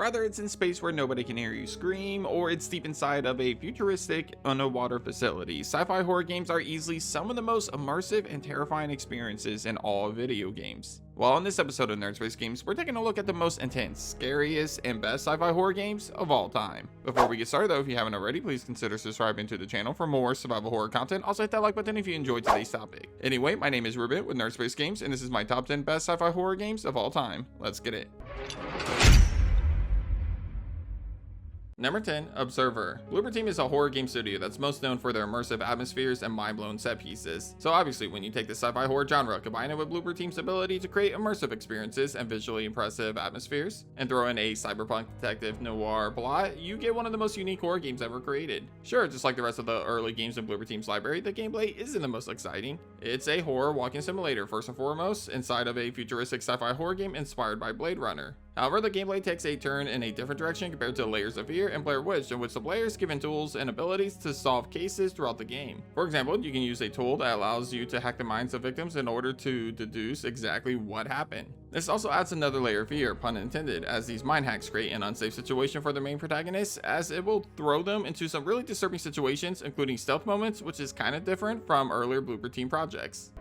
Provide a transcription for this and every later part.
whether it's in space where nobody can hear you scream, or it's deep inside of a futuristic underwater facility, sci-fi horror games are easily some of the most immersive and terrifying experiences in all video games. Well, in this episode of Nerdspace Games, we're taking a look at the most intense, scariest, and best sci-fi horror games of all time. Before we get started though, if you haven't already, please consider subscribing to the channel for more survival horror content. Also hit that like button if you enjoyed today's topic. Anyway, my name is Ruben with Nerdspace Games, and this is my top 10 best sci-fi horror games of all time. Let's get it. Number 10, Observer. Bloober Team is a horror game studio that's most known for their immersive atmospheres and mind-blown set pieces. So obviously, when you take the sci-fi horror genre, combine it with Bloober Team's ability to create immersive experiences and visually impressive atmospheres, and throw in a cyberpunk detective noir plot, you get one of the most unique horror games ever created. Sure, just like the rest of the early games in Bloober Team's library, the gameplay isn't the most exciting. It's a horror walking simulator, first and foremost, inside of a futuristic sci-fi horror game inspired by Blade Runner. However, the gameplay takes a turn in a different direction compared to Layers of Fear and Blair Witch, in which the player is given tools and abilities to solve cases throughout the game. For example, you can use a tool that allows you to hack the minds of victims in order to deduce exactly what happened. This also adds another layer of fear, pun intended, as these mind hacks create an unsafe situation for the main protagonists, as it will throw them into some really disturbing situations, including stealth moments, which is kind of different from earlier Bloober Team projects.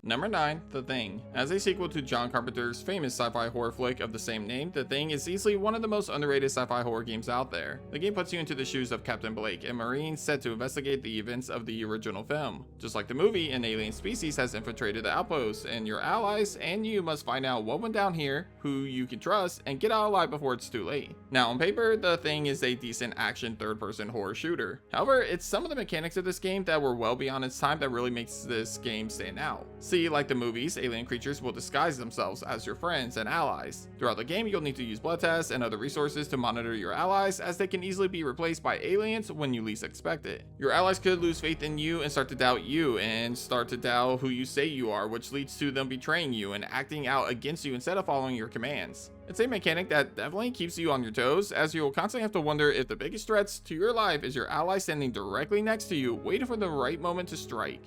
Number 9, The Thing. As a sequel to John Carpenter's famous sci-fi horror flick of the same name, The Thing is easily one of the most underrated sci-fi horror games out there. The game puts you into the shoes of Captain Blake, a Marine set to investigate the events of the original film. Just like the movie, an alien species has infiltrated the outpost, and your allies and you must find out what went down here, who you can trust, and get out alive before it's too late. Now, on paper, The Thing is a decent action third-person horror shooter. However, it's some of the mechanics of this game that were well beyond its time that really makes this game stand out. See, like the movies, alien creatures will disguise themselves as your friends and allies. Throughout the game, you'll need to use blood tests and other resources to monitor your allies, as they can easily be replaced by aliens when you least expect it. Your allies could lose faith in you and start to doubt you, and start to doubt who you say you are, which leads to them betraying you and acting out against you instead of following your commands. It's a mechanic that definitely keeps you on your toes, as you will constantly have to wonder if the biggest threats to your life is your ally standing directly next to you, waiting for the right moment to strike.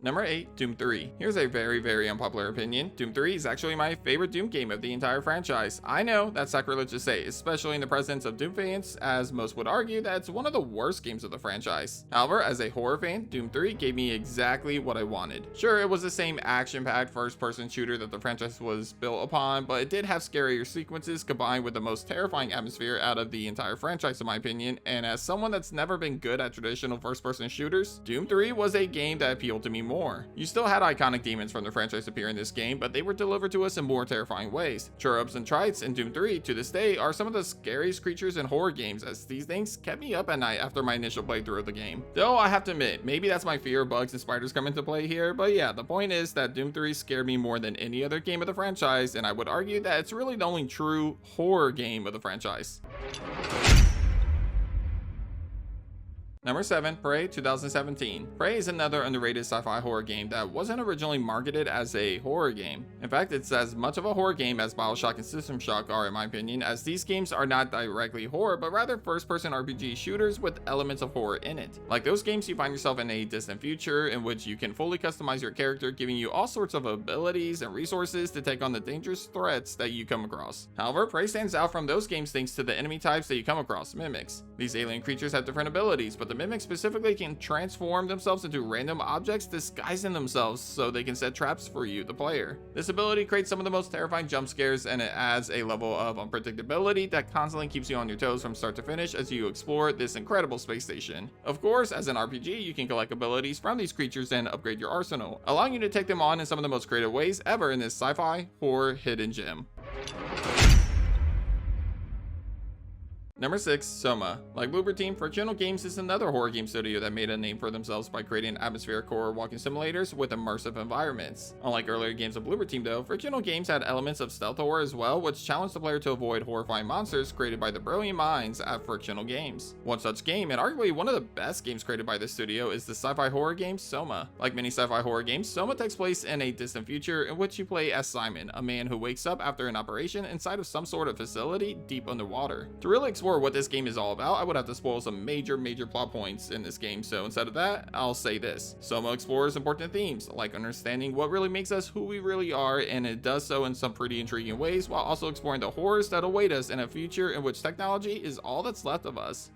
Number 8, Doom 3. Here's a very unpopular opinion. Doom 3 is actually my favorite Doom game of the entire franchise. I know that's sacrilegious to say, especially in the presence of Doom fans, as most would argue that it's one of the worst games of the franchise. However, as a horror fan, Doom 3 gave me exactly what I wanted. Sure, it was the same action-packed first-person shooter that the franchise was built upon, but it did have scarier sequences combined with the most terrifying atmosphere out of the entire franchise in my opinion, and as someone that's never been good at traditional first-person shooters, Doom 3 was a game that appealed to me more. You still had iconic demons from the franchise appear in this game, but they were delivered to us in more terrifying ways. Cherubs and Trites in Doom 3 to this day are some of the scariest creatures in horror games, as these things kept me up at night after my initial playthrough of the game. Though I have to admit, maybe that's my fear of bugs and spiders come into play here, but yeah, the point is that Doom 3 scared me more than any other game of the franchise, and I would argue that it's really the only true horror game of the franchise. Number 7, Prey 2017. Prey is another underrated sci-fi horror game that wasn't originally marketed as a horror game. In fact, it's as much of a horror game as Bioshock and System Shock are in my opinion, as these games are not directly horror, but rather first-person RPG shooters with elements of horror in it. Like those games, you find yourself in a distant future in which you can fully customize your character, giving you all sorts of abilities and resources to take on the dangerous threats that you come across. However, Prey stands out from those games thanks to the enemy types that you come across, mimics. These alien creatures have different abilities, but the mimics specifically can transform themselves into random objects, disguising themselves so they can set traps for you, the player. This ability creates some of the most terrifying jump scares, and it adds a level of unpredictability that constantly keeps you on your toes from start to finish as you explore this incredible space station. Of course, as an RPG, you can collect abilities from these creatures and upgrade your arsenal, allowing you to take them on in some of the most creative ways ever in this sci-fi horror hidden gem. Number 6, Soma. Like Bloober Team, Frictional Games is another horror game studio that made a name for themselves by creating atmospheric horror walking simulators with immersive environments. Unlike earlier games of Bloober Team though, Frictional Games had elements of stealth horror as well, which challenged the player to avoid horrifying monsters created by the brilliant minds at Frictional Games. One such game, and arguably one of the best games created by this studio, is the sci-fi horror game Soma. Like many sci-fi horror games, Soma takes place in a distant future in which you play as Simon, a man who wakes up after an operation inside of some sort of facility deep underwater. To really explore for what this game is all about, I would have to spoil some major plot points in this game, so instead of that, I'll say this. Soma explores important themes, like understanding what really makes us who we really are, and it does so in some pretty intriguing ways, while also exploring the horrors that await us in a future in which technology is all that's left of us.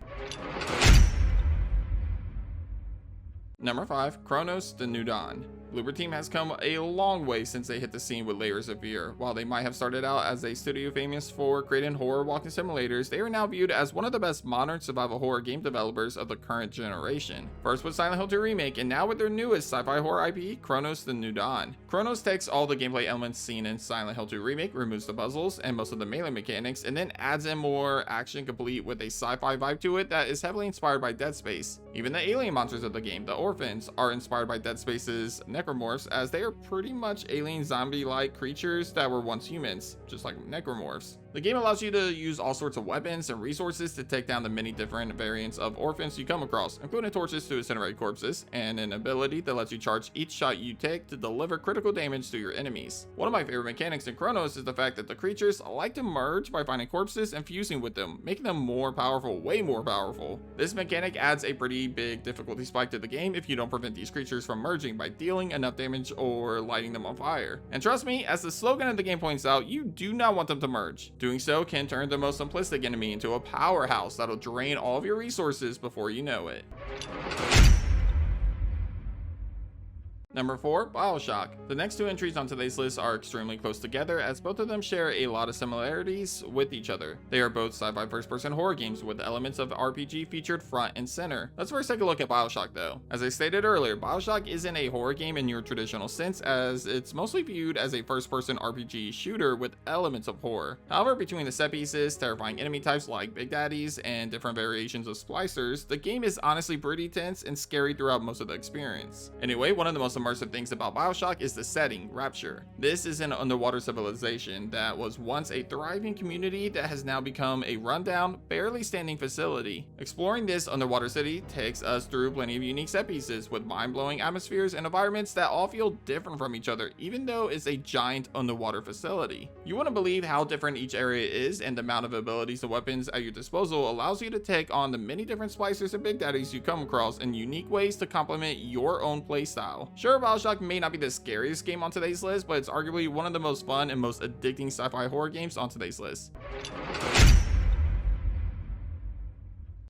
Number 5, Cronos: The New Dawn. Bloober Team has come a long way since they hit the scene with Layers of Fear. While they might have started out as a studio famous for creating horror walking simulators, they are now viewed as one of the best modern survival horror game developers of the current generation. First with Silent Hill 2 Remake, and now with their newest sci-fi horror IP, Cronos: The New Dawn. Cronos takes all the gameplay elements seen in Silent Hill 2 Remake, removes the puzzles and most of the melee mechanics, and then adds in more action complete with a sci-fi vibe to it that is heavily inspired by Dead Space. Even the alien monsters of the game, the Orphans, are inspired by Dead Space's necromorphs, as they are pretty much alien zombie-like creatures that were once humans, just like necromorphs. The game allows you to use all sorts of weapons and resources to take down the many different variants of orphans you come across, including torches to incinerate corpses, and an ability that lets you charge each shot you take to deliver critical damage to your enemies. One of my favorite mechanics in Cronos is the fact that the creatures like to merge by finding corpses and fusing with them, making them more powerful, way more powerful. This mechanic adds a pretty big difficulty spike to the game if you don't prevent these creatures from merging by dealing enough damage or lighting them on fire. And trust me, as the slogan of the game points out, you do not want them to merge. Doing so can turn the most simplistic enemy into a powerhouse that'll drain all of your resources before you know it. Number 4, Bioshock. The next two entries on today's list are extremely close together, as both of them share a lot of similarities with each other. They are both sci-fi first-person horror games with elements of RPG featured front and center. Let's first take a look at Bioshock though. As I stated earlier, Bioshock isn't a horror game in your traditional sense, as it's mostly viewed as a first-person RPG shooter with elements of horror. However, between the set pieces, terrifying enemy types like Big Daddies, and different variations of splicers, the game is honestly pretty tense and scary throughout most of the experience. Anyway, one of the most immersive things about Bioshock is the setting, Rapture. This is an underwater civilization that was once a thriving community that has now become a rundown, barely standing facility. Exploring this underwater city takes us through plenty of unique set pieces with mind-blowing atmospheres and environments that all feel different from each other, even though it's a giant underwater facility. You wouldn't believe how different each area is, and the amount of abilities and weapons at your disposal allows you to take on the many different splicers and Big Daddies you come across in unique ways to complement your own playstyle. Sure, Bioshock may not be the scariest game on today's list, but it's arguably one of the most fun and most addicting sci-fi horror games on today's list.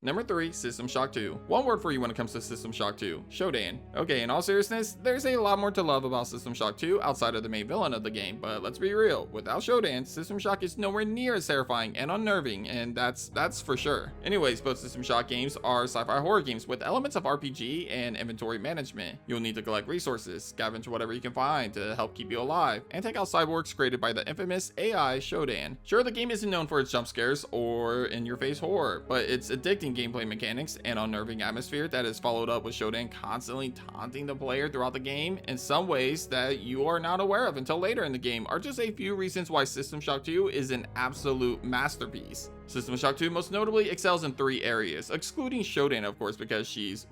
Number 3, System Shock 2. One word for you when it comes to System Shock 2, Shodan. Okay, in all seriousness, there's a lot more to love about System Shock 2 outside of the main villain of the game, but let's be real, without Shodan, System Shock is nowhere near as terrifying and unnerving, and that's for sure. Anyways, both System Shock games are sci-fi horror games with elements of RPG and inventory management. You'll need to collect resources, scavenge whatever you can find to help keep you alive, and take out cyborgs created by the infamous AI Shodan. Sure, the game isn't known for its jump scares or in-your-face horror, but it's addicting gameplay mechanics and unnerving atmosphere that is followed up with Shodan constantly taunting the player throughout the game in some ways that you are not aware of until later in the game are just a few reasons why System Shock 2 is an absolute masterpiece. System Shock 2 most notably excels in 3 areas, excluding Shodan of course because she's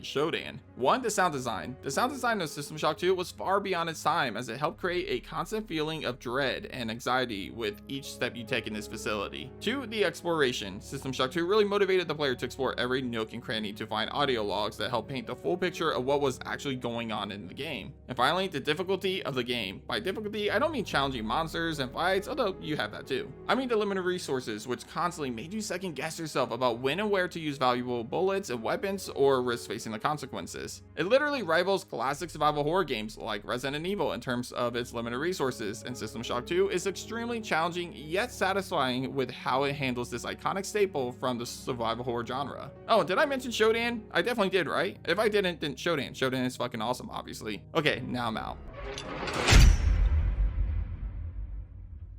Shodan. 1, the sound design. The sound design of System Shock 2 was far beyond its time as it helped create a constant feeling of dread and anxiety with each step you take in this facility. 2, the exploration. System Shock 2 really motivated the player to explore every nook and cranny to find audio logs that help paint the full picture of what was actually going on in the game. And finally, the difficulty of the game. By difficulty, I don't mean challenging monsters and fights, although you have that too. I mean the limited resources, which constantly made you second guess yourself about when and where to use valuable bullets and weapons or risk facing the consequences. It literally rivals classic survival horror games like Resident Evil in terms of its limited resources, and System Shock 2 is extremely challenging yet satisfying with how it handles this iconic staple from the survival horror genre. Oh, did I mention Shodan? I definitely did, right? If I didn't, then Shodan. Shodan is fucking awesome, obviously. Okay, now I'm out.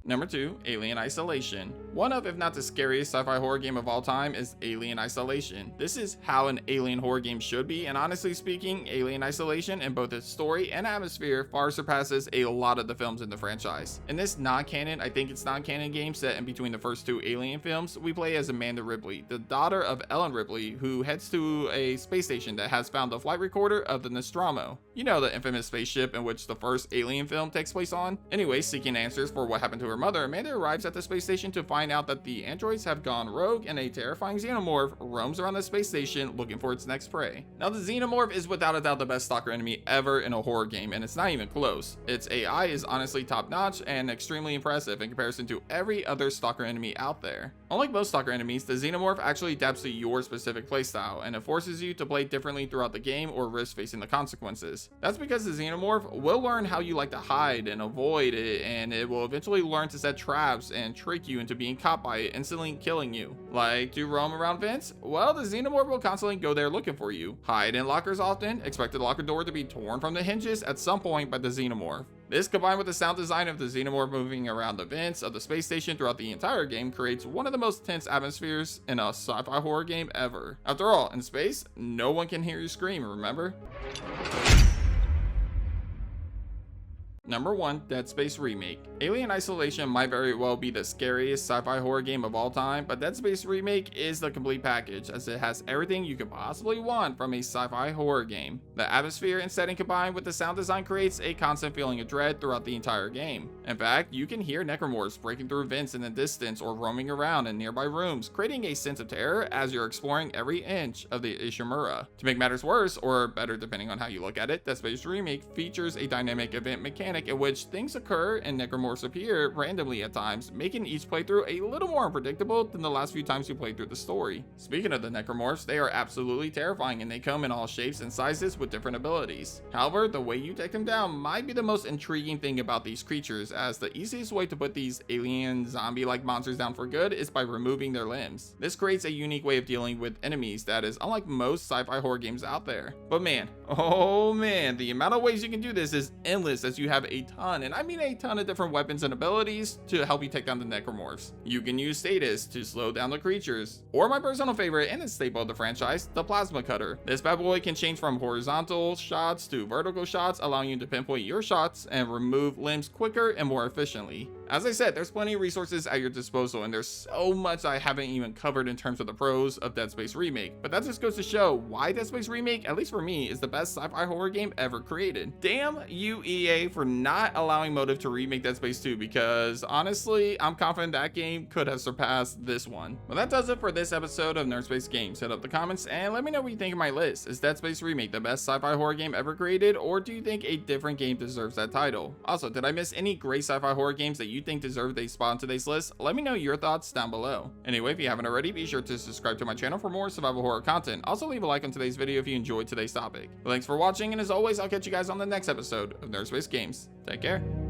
Number 2, Alien Isolation. One of, if not the scariest sci-fi horror game of all time is Alien Isolation. This is how an alien horror game should be, and honestly speaking, Alien Isolation in both its story and atmosphere far surpasses a lot of the films in the franchise. In this non-canon, I think it's non-canon game set in between the first 2 Alien films, we play as Amanda Ripley, the daughter of Ellen Ripley, who heads to a space station that has found the flight recorder of the Nostromo. You know, the infamous spaceship in which the first Alien film takes place on? Anyway, seeking answers for what happened to her mother, Amanda arrives at the space station to find out that the androids have gone rogue and a terrifying xenomorph roams around the space station looking for its next prey. Now, the xenomorph is without a doubt the best stalker enemy ever in a horror game, and it's not even close. Its AI is honestly top-notch and extremely impressive in comparison to every other stalker enemy out there. Unlike most stalker enemies, the xenomorph actually adapts to your specific playstyle, and it forces you to play differently throughout the game or risk facing the consequences. That's because the xenomorph will learn how you like to hide and avoid it, and it will eventually learn to set traps and trick you into being caught by it, instantly killing you. Like to roam around vents? Well, the xenomorph will constantly go there looking for you. Hide in lockers often, expect the locker door to be torn from the hinges at some point by the xenomorph. This, combined with the sound design of the xenomorph moving around the vents of the space station throughout the entire game, creates one of the most tense atmospheres in a sci-fi horror game ever. After all, in space, no one can hear you scream, remember? Number 1, Dead Space Remake. Alien Isolation might very well be the scariest sci-fi horror game of all time, but Dead Space Remake is the complete package, as it has everything you could possibly want from a sci-fi horror game. The atmosphere and setting combined with the sound design creates a constant feeling of dread throughout the entire game. In fact, you can hear necromorphs breaking through vents in the distance or roaming around in nearby rooms, creating a sense of terror as you're exploring every inch of the Ishimura. To make matters worse, or better depending on how you look at it, Dead Space Remake features a dynamic event mechanic in which things occur and necromorphs appear randomly at times, making each playthrough a little more unpredictable than the last few times you played through the story. Speaking of the necromorphs, they are absolutely terrifying, and they come in all shapes and sizes with different abilities. However, the way you take them down might be the most intriguing thing about these creatures, as the easiest way to put these alien zombie-like monsters down for good is by removing their limbs. This creates a unique way of dealing with enemies that is unlike most sci-fi horror games out there. But man, oh man, the amount of ways you can do this is endless, as you have a ton, and I mean a ton of different weapons and abilities to help you take down the necromorphs. You can use status to slow down the creatures, or my personal favorite and a staple of the franchise, the plasma cutter. This bad boy can change from horizontal shots to vertical shots, allowing you to pinpoint your shots and remove limbs quicker and more efficiently. As I said, there's plenty of resources at your disposal, and there's so much I haven't even covered in terms of the pros of Dead Space Remake, but that just goes to show why Dead Space Remake, at least for me, is the best sci-fi horror game ever created. Damn you, EA, for not allowing Motive to remake Dead Space 2, because honestly, I'm confident that game could have surpassed this one. Well, that does it for this episode of Nerd Space Games. Hit up the comments and let me know what you think of my list. Is Dead Space Remake the best sci-fi horror game ever created, or do you think a different game deserves that title? Also, did I miss any great sci-fi horror games that you think deserve a spot on today's list? Let me know your thoughts down below. Anyway, if you haven't already, be sure to subscribe to my channel for more survival horror content. Also, leave a like on today's video if you enjoyed today's topic. But thanks for watching, and as always, I'll catch you guys on the next episode of Nerd Space Games. Take care.